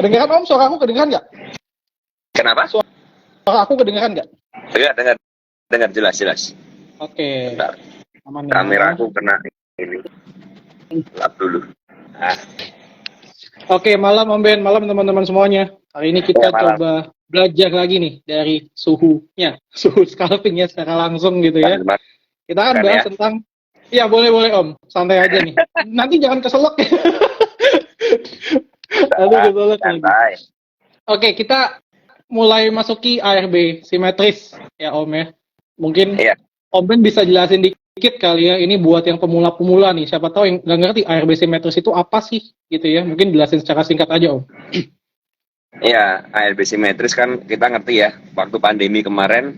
Kedengeran Om, suara aku kedengeran nggak? Kenapa? Suara aku kedengeran nggak? Dengar jelas. Oke, Bentar, aman ya. kameraku kena ini. Lap dulu. Nah, Oke, malam Om Ben, malam teman-teman semuanya. Hari ini kita malam. coba belajar lagi nih dari suhunya, suhu scalpingnya secara langsung gitu ya. Kita akan bahas tentang, ya boleh Om, santai aja nih. Nanti jangan keselak ya. Nanti keselak lagi. Oke, kita mulai masuki ARB simetris ya Om ya. Mungkin Om Ben bisa jelasin dikit kali ya, ini buat yang pemula-pemula nih, siapa tahu yang nggak ngerti ARB simetris itu apa sih gitu ya, mungkin jelasin secara singkat aja Om. Iya, ARB simetris kan kita ngerti ya, waktu pandemi kemarin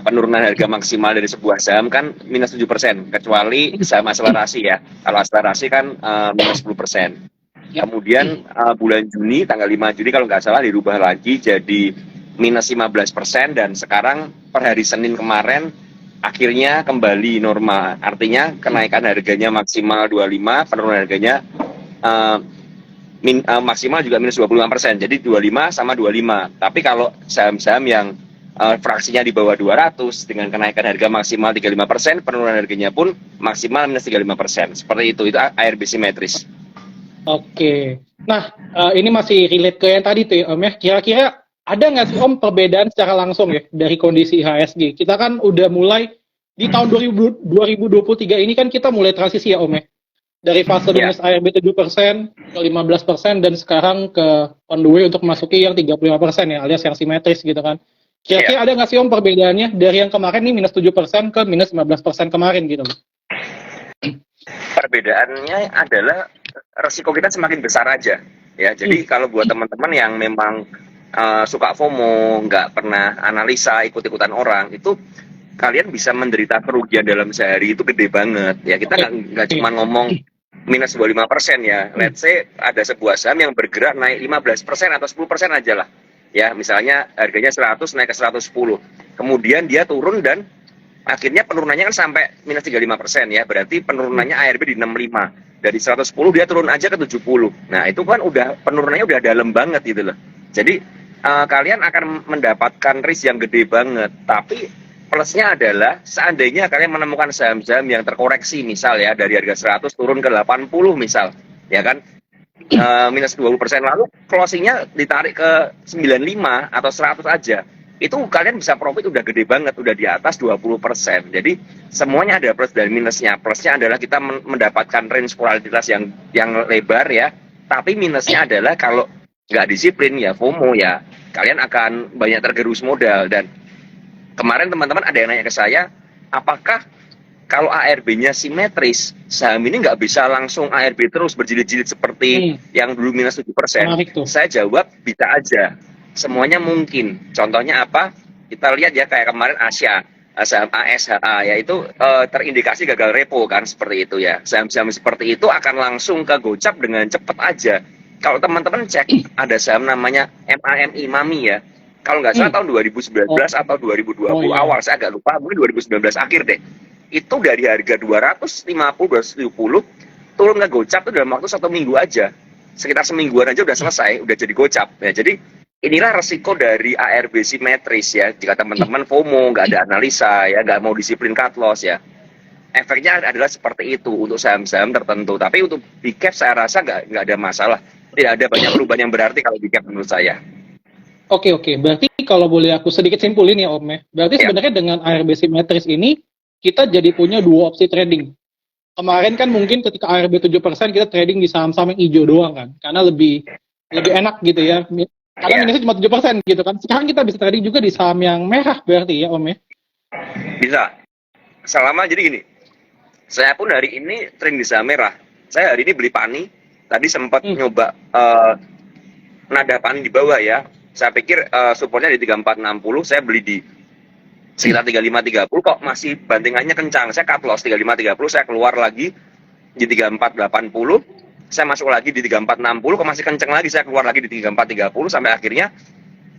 penurunan harga maksimal dari sebuah saham kan minus 7%, kecuali saham akselerasi ya. Kalau akselerasi kan minus 10%. Kemudian bulan Juni, tanggal 5 Juni kalau nggak salah dirubah lagi jadi minus 15%, dan sekarang per hari Senin kemarin akhirnya kembali normal. Artinya kenaikan harganya maksimal 25, penurunan harganya maksimal juga minus 25%. Jadi 25 sama 25. Tapi kalau saham-saham yang fraksinya di bawah 200 dengan kenaikan harga maksimal 35%, penurunan harganya pun maksimal minus 35%. Seperti itu ARB simetris. Oke. Nah, ini masih relate ke yang tadi tuh ya, Om ya. Kira-kira ada nggak sih Om perbedaan secara langsung ya dari kondisi IHSG? Kita kan udah mulai di tahun 2023 ini kan kita mulai transisi ya Om ya. Dari fase minus ARB 7% ke 15% dan sekarang ke on the way untuk masuki yang 35% ya, alias yang simetris gitu kan. Kira-kira ada nggak sih Om perbedaannya dari yang kemarin nih minus 7% ke minus 15% kemarin gitu? Perbedaannya adalah resiko kita semakin besar aja ya. Jadi kalau buat teman-teman yang memang suka FOMO, nggak pernah analisa, ikut-ikutan orang, itu kalian bisa menderita kerugian dalam sehari itu gede banget ya. Kita nggak cuma ngomong minus 25% ya. Let's say ada sebuah saham yang bergerak naik 15% atau 10% aja lah ya, misalnya harganya 100 naik ke 110, kemudian dia turun dan akhirnya penurunannya kan sampai minus 35% ya, berarti penurunannya ARB di 65, dari 110 dia turun aja ke 70. Nah itu kan udah penurunannya udah dalam banget gitu loh. Jadi kalian akan mendapatkan risk yang gede banget. Tapi plusnya adalah seandainya kalian menemukan saham-saham yang terkoreksi, misal ya dari harga 100 turun ke 80 misal, ya kan, minus 20%, lalu closingnya ditarik ke 95 atau 100 aja, itu kalian bisa profit udah gede banget, udah di atas 20%. Jadi semuanya ada plus dan minusnya. Plusnya adalah kita mendapatkan range volatilitas yang lebar ya, tapi minusnya adalah kalau nggak disiplin ya, FOMO ya, kalian akan banyak tergerus modal. Dan kemarin teman-teman ada yang nanya ke saya, apakah kalau ARB-nya simetris, saham ini nggak bisa langsung ARB terus berjilid-jilid seperti yang dulu minus 7%? Saya jawab, bisa aja. Semuanya mungkin. Contohnya apa? Kita lihat ya, kayak kemarin Asia, saham ASHA, yaitu terindikasi gagal repo kan, seperti itu ya. Saham-saham seperti itu akan langsung ke gocap dengan cepat aja. Kalau teman-teman cek, ada saham namanya MAMI, MAMI ya. Kalau nggak salah tahun 2019 atau 2020 awal, saya agak lupa, mungkin 2019 akhir deh. Itu dari harga 250, 270 turun ke gocap itu dalam waktu 1 minggu aja. Sekitar semingguan aja udah selesai, udah jadi gocap. Ya, jadi inilah resiko dari ARB simetris ya. Jika teman-teman FOMO, nggak ada analisa ya, nggak mau disiplin cut loss ya, efeknya adalah seperti itu untuk saham-saham tertentu. Tapi untuk big cap saya rasa nggak ada masalah. Tidak ada banyak perubahan yang berarti kalau big cap menurut saya. Oke. Berarti kalau boleh aku sedikit simpulin ya Om ya. Berarti sebenarnya dengan ARB simetris ini kita jadi punya dua opsi trading. Kemarin kan mungkin ketika ARB 7% kita trading di saham-saham yang hijau doang kan. Karena lebih enak gitu ya. Karena minusnya cuma 7% gitu kan. Sekarang kita bisa trading juga di saham yang merah berarti ya Om ya. Bisa. Selama jadi gini, saya pun hari ini trading di saham merah. Saya hari ini beli pani. Tadi sempat nyoba nada pani di bawah ya. Saya pikir supportnya di 3460, saya beli di sekitar 3530, kok masih bantingannya kencang. Saya cut loss 3530, saya keluar lagi di 3480, saya masuk lagi di 3460, kok masih kencang lagi, saya keluar lagi di 3430, sampai akhirnya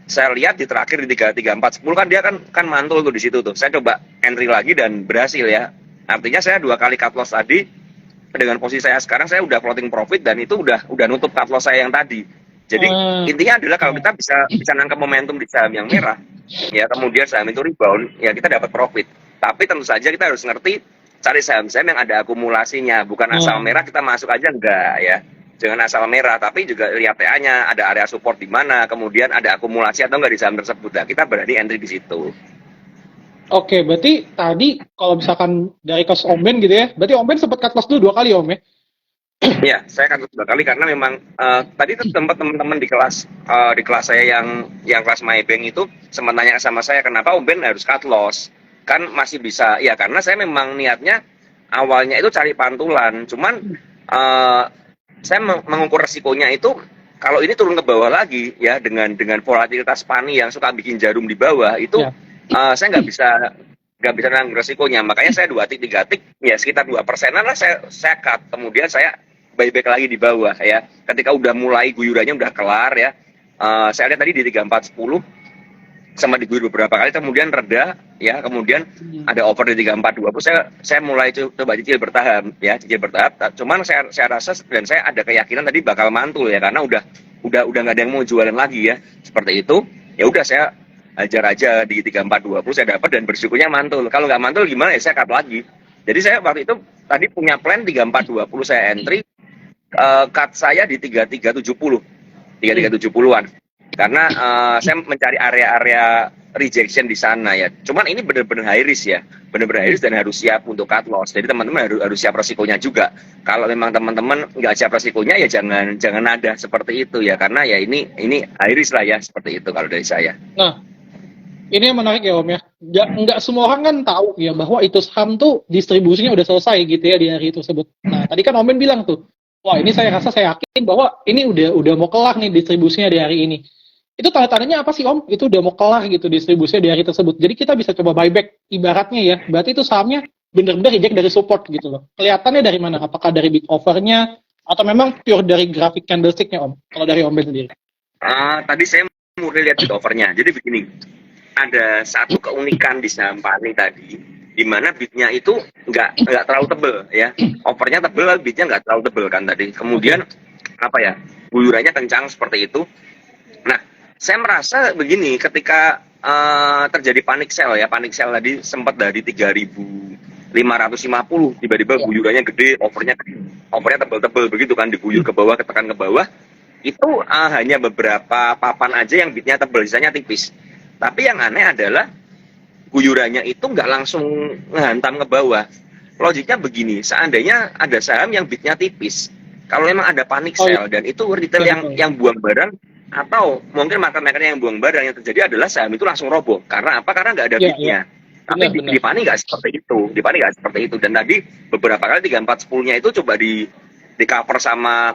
saya lihat di terakhir di 3410 kan dia kan mantul tuh di situ tuh. Saya coba entry lagi dan berhasil ya. Artinya saya 2 kali cut loss tadi. Dengan posisi saya sekarang, saya udah floating profit dan itu udah nutup cut loss saya yang tadi. Jadi intinya adalah kalau kita bisa nangkap momentum di saham yang merah, ya kemudian saham itu rebound, ya kita dapat profit. Tapi tentu saja kita harus ngerti cari saham-saham yang ada akumulasinya, bukan asal merah kita masuk aja enggak ya. Jangan asal merah, tapi juga lihat TA-nya, ada area support di mana, kemudian ada akumulasi atau enggak di saham tersebut. Nah, kita berani entry di situ. Oke, berarti tadi kalau misalkan dari kasus Om Ben gitu ya, berarti Om Ben sempat cut loss dulu 2 kali Om ya? Ya, saya akan 2 kali karena memang tadi tuh tempat teman-teman di kelas saya yang kelas Maybank itu sempat nanya sama saya kenapa Om Ben harus cut loss, kan masih bisa ya karena saya memang niatnya awalnya itu cari pantulan, cuman saya mengukur resikonya itu kalau ini turun ke bawah lagi ya dengan volatilitas pani yang suka bikin jarum di bawah itu saya nggak bisa nanggung resikonya, makanya saya 2 tik 3 tik ya sekitar 2%-an lah saya cut, kemudian saya buyback lagi di bawah ya. Ketika udah mulai guyurannya udah kelar ya, saya lihat tadi di 3410 sama diguyur beberapa kali, kemudian reda ya, kemudian ada over di 3420. Saya mulai coba cicil bertahap ya, cicil bertahap. Cuman saya rasa dan saya ada keyakinan tadi bakal mantul ya, karena udah nggak ada yang mau jualan lagi ya, seperti itu. Ya udah saya hajar aja di 3420 saya dapat dan bersyukurnya mantul. Kalau nggak mantul gimana ya saya cut lagi. Jadi saya waktu itu tadi punya plan 3420 saya entry, cut saya di 3370-an karena saya mencari area-area rejection di sana ya. Cuman ini benar-benar high risk ya, benar-benar high risk dan harus siap untuk cut loss. Jadi teman-teman harus siap resikonya juga. Kalau memang teman-teman nggak siap resikonya ya jangan ada seperti itu ya, karena ya ini high risk lah ya, seperti itu kalau dari saya. Nah, ini yang menarik ya Om ya. Nggak semua orang kan tahu ya bahwa itu saham tuh distribusinya udah selesai gitu ya di hari tersebut. Nah, tadi kan Om Ben bilang tuh, wah ini saya yakin bahwa ini udah mau kelar nih distribusinya di hari ini. Itu tanda-tandanya apa sih Om? Itu udah mau kelar gitu distribusinya di hari tersebut. Jadi kita bisa coba buyback ibaratnya ya. Berarti itu sahamnya benar-benar reject dari support gitu loh. Kelihatannya dari mana? Apakah dari big offer-nya atau memang pure dari grafik candlestick-nya Om? Kalau dari Om Ben sendiri. Tadi saya mulai lihat big offer-nya. Jadi begini, ada satu keunikan di saham Pani tadi, di mana bidnya itu nggak terlalu tebel ya, offernya tebel, bidnya nggak terlalu tebel kan tadi. Kemudian apa ya, guyurannya kencang seperti itu. Nah, saya merasa begini, ketika terjadi panic sell ya, panic sell tadi sempat dari 3.550 tiba-tiba guyurannya gede, offernya tebel-tebel begitu kan, diguyur ke bawah, ketekan ke bawah. Itu hanya beberapa papan aja yang bidnya tebel, sisanya tipis. Tapi yang aneh adalah guyurannya itu nggak langsung ngehantam ke bawah. Logiknya begini, seandainya ada saham yang bidnya tipis, kalau memang ada panic sell dan itu retail yang buang barang, atau mungkin market maker yang buang barang, yang terjadi adalah saham itu langsung roboh. Karena apa? Karena nggak ada bidnya. Tapi di Pani nggak seperti itu. Di Pani nggak seperti itu. Dan tadi beberapa kali 3410-nya itu coba di cover sama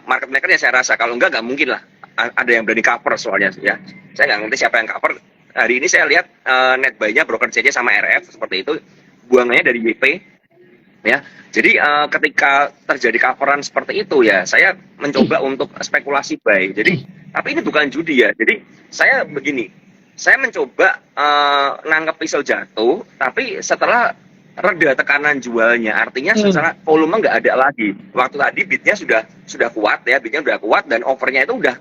market maker ya, saya rasa kalau nggak mungkin lah ada yang berani cover soalnya ya. Saya nggak ngerti siapa yang cover. Hari ini saya lihat net buy-nya broker CC sama RF seperti itu, buangannya dari WP ya. Jadi ketika terjadi coveran seperti itu ya, saya mencoba untuk spekulasi buy. Jadi tapi ini bukan judi ya. Jadi saya begini, saya mencoba nangkep pisau jatuh, tapi setelah reda tekanan jualnya, artinya secara volume nggak ada lagi. Waktu tadi bidnya sudah kuat ya, bidnya udah kuat dan overnya itu udah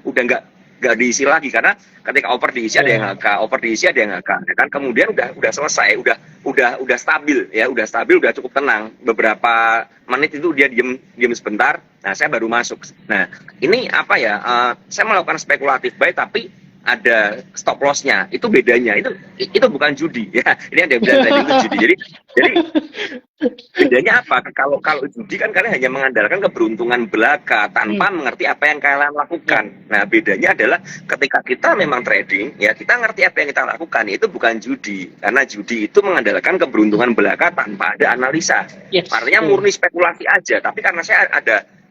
nggak diisi lagi, karena ketika over diisi ada yang HK, over diisi ada yang HK, ya kan. Kemudian udah selesai, udah stabil ya, udah cukup tenang. Beberapa menit itu dia diem sebentar. Nah, saya baru masuk. Nah, ini apa ya? Saya melakukan spekulatif buy tapi ada stop loss-nya. Itu bedanya. Itu bukan judi ya. Ini ada yang bilang tadi itu judi. Jadi bedanya apa? Kalau judi kan kalian hanya mengandalkan keberuntungan belaka tanpa mengerti apa yang kalian lakukan. Nah, bedanya adalah ketika kita memang trading, ya kita ngerti apa yang kita lakukan. Itu bukan judi. Karena judi itu mengandalkan keberuntungan belaka tanpa ada analisa. Artinya murni spekulasi aja. Tapi karena saya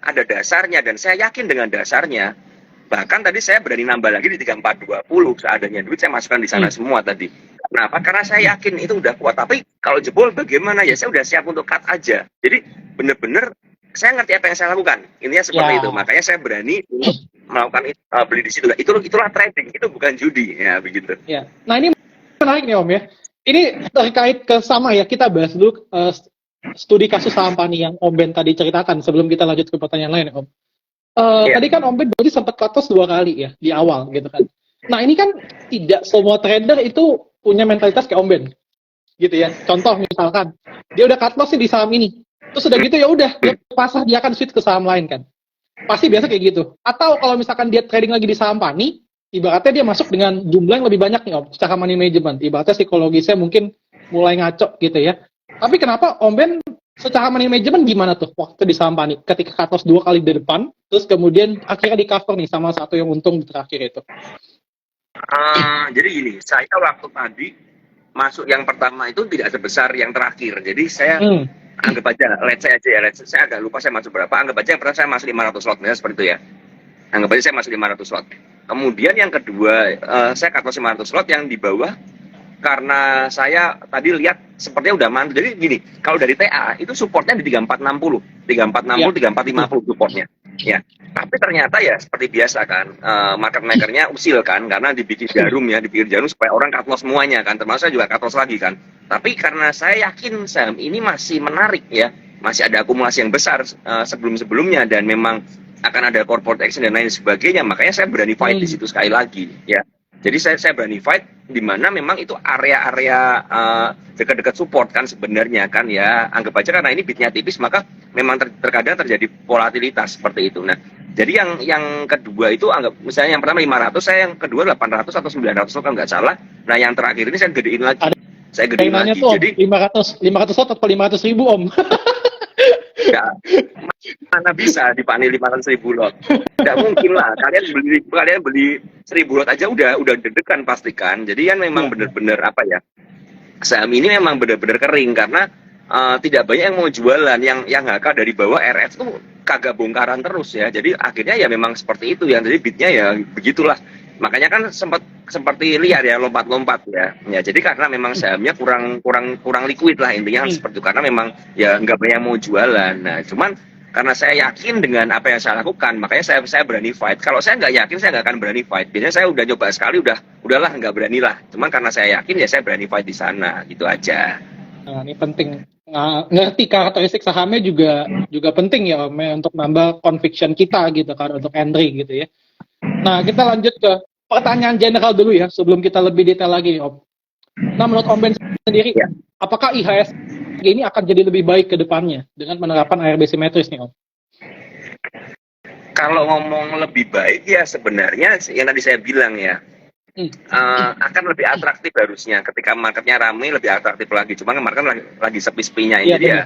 ada dasarnya dan saya yakin dengan dasarnya. Bahkan tadi saya berani nambah lagi di 3420, seadanya duit saya masukkan di sana semua tadi. Kenapa? Karena saya yakin itu udah kuat. Tapi kalau jebol bagaimana ya? Saya udah siap untuk cut aja. Jadi bener-bener saya ngerti apa yang saya lakukan. Intinya seperti itu. Makanya saya berani untuk melakukan beli di situ. Itulah trading. Itu bukan judi ya, begitu. Ya. Nah, ini menarik nih Om ya. Ini terkait ke sama ya. Kita bahas dulu studi kasus saham Pani yang Om Ben tadi ceritakan sebelum kita lanjut ke pertanyaan lain ya Om. Iya. Tadi kan Om Ben berarti sempat cut loss 2 kali ya di awal gitu kan. Nah ini kan tidak semua trader itu punya mentalitas kayak Om Ben gitu ya. Contoh misalkan dia udah cut loss nih di saham ini, terus udah gitu ya udah dia pasrah, dia akan switch ke saham lain kan. Pasti biasa kayak gitu. Atau kalau misalkan dia trading lagi di saham PANI, ibaratnya dia masuk dengan jumlah yang lebih banyak nih Om, secara money management. Ibaratnya psikologisnya mungkin mulai ngaco gitu ya. Tapi kenapa Om Ben secara money management gimana tuh waktu di saham PANI? Ketika cut loss 2 kali di depan, terus kemudian akhirnya di cover nih sama satu yang untung di terakhir itu. Jadi gini, saya waktu tadi masuk yang pertama itu tidak sebesar yang terakhir. Jadi saya anggap aja, let's say aja ya, saya agak lupa saya masuk berapa. Anggap aja yang pertama saya masuk 500 lot, misalnya seperti itu ya. Anggap aja saya masuk 500 lot. Kemudian yang kedua, saya cut loss 500 lot yang di bawah karena saya tadi lihat sepertinya udah mantul. Jadi gini, kalau dari TA itu supportnya di 3460, 3460, 3450 supportnya. Ya, tapi ternyata ya seperti biasa kan, market makernya usil kan, karena dibikin jarum ya, dibikin jarum supaya orang cut loss semuanya kan, termasuk saya juga cut loss lagi kan. Tapi karena saya yakin saham ini masih menarik ya, masih ada akumulasi yang besar sebelum-sebelumnya dan memang akan ada corporate action dan lain sebagainya, makanya saya berani fight di situ sekali lagi ya. Jadi saya berani fight di mana memang itu area-area dekat-dekat support kan sebenarnya kan ya. Anggap aja karena ini bitnya tipis maka memang terkadang terjadi volatilitas seperti itu. Nah, jadi yang kedua itu anggap misalnya yang pertama 500, saya yang kedua 800 atau 900 kalau nggak salah. Nah, yang terakhir ini saya gedein lagi. Saya gedein lagi. Tuh, Jadi 500 lot atau 500.000 Om? ya, mana bisa dipani 500.000 lot? Tidak mungkin lah. Kalian beli 1.000 lot aja udah deg-degan pastikan. Jadi kan memang benar-benar apa ya? Saham ini memang benar-benar kering karena tidak banyak yang mau jualan. Yang HK dari bawah RF tuh kagak bongkaran terus ya. Jadi akhirnya ya memang seperti itu. Yang jadi bitnya ya begitulah. Makanya kan sempat seperti liar ya, lompat-lompat ya. Ya jadi karena memang sahamnya kurang liquid lah intinya kan seperti itu, karena memang ya nggak banyak yang mau jualan. Nah cuman karena saya yakin dengan apa yang saya lakukan, makanya saya berani fight. Kalau saya nggak yakin saya nggak akan berani fight. Biasanya saya udah coba sekali udahlah nggak berani lah. Cuman karena saya yakin ya saya berani fight di sana gitu aja. Nah ini penting, ngerti karakteristik sahamnya juga penting ya Om ya, untuk nambah conviction kita gitu kan, untuk entry gitu ya. Nah, kita lanjut ke pertanyaan general dulu ya, sebelum kita lebih detail lagi, Om. Nah, menurut Om Ben sendiri, apakah IHSG ini akan jadi lebih baik ke depannya dengan penerapan ARB simetris nih, Om? Kalau ngomong lebih baik ya sebenarnya yang tadi saya bilang ya, akan lebih atraktif harusnya. Ketika marketnya ramai lebih atraktif lagi. Cuma market lagi sepi-sepinya. Iya, jadi ya,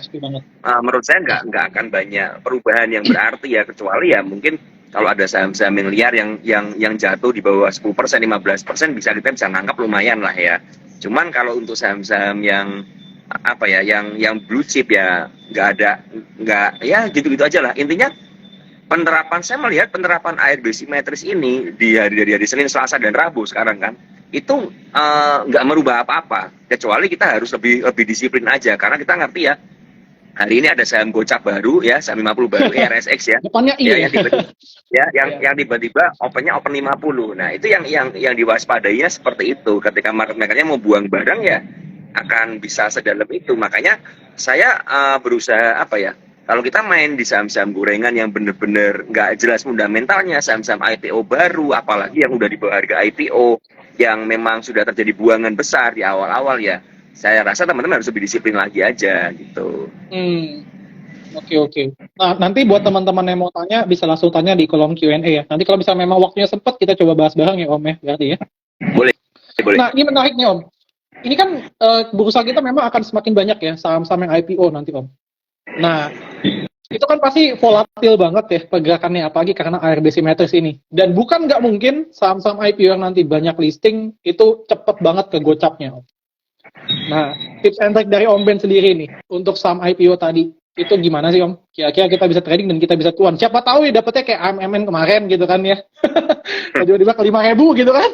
menurut saya nggak akan banyak perubahan yang berarti ya, kecuali ya mungkin kalau ada saham-saham yang liar yang jatuh di bawah 10%, 15% bisa nangkap lumayan lah ya. Cuman kalau untuk saham-saham yang apa ya, yang blue chip ya nggak ya gitu-gitu aja lah. Intinya saya melihat penerapan ARB simetris ini di hari Senin, Selasa dan Rabu sekarang kan itu nggak merubah apa-apa, kecuali kita harus lebih disiplin aja karena kita ngerti ya. Hari ini ada saham gocap baru ya, saham 50 baru RSX ya. Depannya ya, yang tiba-tiba opennya open 50. Nah, itu yang diwaspadainya seperti itu. Ketika market makernya mau buang barang ya akan bisa sedalam itu. Makanya saya berusaha apa ya? Kalau kita main di saham-saham gorengan yang benar-benar nggak jelas fundamentalnya, saham-saham IPO baru, apalagi yang udah di bawah harga IPO, yang memang sudah terjadi buangan besar di awal-awal ya, saya rasa teman-teman harus lebih disiplin lagi aja gitu. Oke. Nah, nanti buat teman-teman yang mau tanya bisa langsung tanya di kolom Q&A ya. Nanti kalau misalnya memang waktunya sempat kita coba bahas bareng ya Om ya, berarti ya. Boleh. Nah, ini menarik nih Om. Ini kan bursa kita memang akan semakin banyak ya saham-saham yang IPO nanti Om. Nah, itu kan pasti volatil banget ya pergerakannya, apalagi karena ARB simetris ini. Dan bukan nggak mungkin saham-saham IPO yang nanti banyak listing itu cepet banget ke gocapnya Om. Nah, tips and trick dari Om Ben sendiri nih untuk saham IPO tadi itu gimana sih Om? Kira-kira kita bisa trading dan kita bisa cuan. Siapa tahu ya dapetnya kayak AMMN kemarin gitu kan ya. Tiba-tiba ke 5.000 gitu kan.